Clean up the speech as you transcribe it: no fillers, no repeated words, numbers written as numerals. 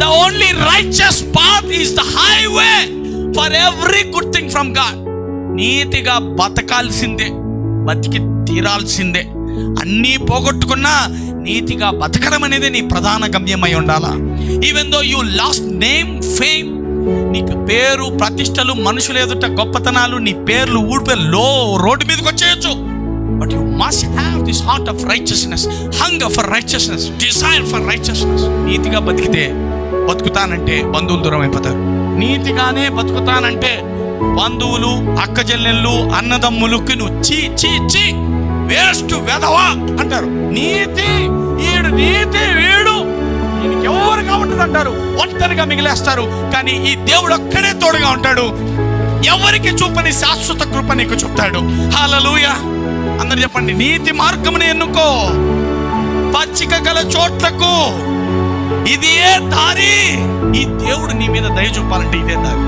The only righteous path is the highway for every good thing from God. నీతిగా బతకాల్సిందే, బతికి తీరాల్సిందే. అన్నీ పోగొట్టుకున్నా నీతిగా బతకడం అనేది నీ ప్రధాన గమ్యమై ఉండాలా. Even though you last name, fame, నీకు పేరు ప్రతిష్టలు, మనుషులు ఎదుట గొప్పతనాలు, నీ పేర్లు ఊడిపోయి రోడ్డు మీదకి వచ్చేయచ్చు. But you must have this heart of righteousness, hunger for righteousness, desire for righteousness. నీతిగా బతికితే బతుకుతానంటే బంధువులు దూరం అయిపోతారు. నీతిగానే బతుకుతానంటే బంధువులు, అక్క చెల్లెళ్ళు, అన్నదమ్ములకి నువ్వు చీ చీ చీ వేస్ట్ వెధవా అంటారు. నీతి వీడు, నీతి వీడు, వీడికి ఎవరు కాబట్టి అంటారు, ఒంటరిగా మిగిలేస్తారు. కానీ ఈ దేవుడు ఒక్కడే తోడుగా ఉంటాడు. ఎవరికి చూపని శాశ్వత కృప నీకు చూపుతాడు. హల్లెలూయా. అందరు చెప్పండి, నీతి మార్గముని ఎన్నుకో, పచ్చిక గల చోట్లకు ఇదే దారి. ఈ దేవుడు నీ మీద దయ చూపాలంటే ఇదే దారి.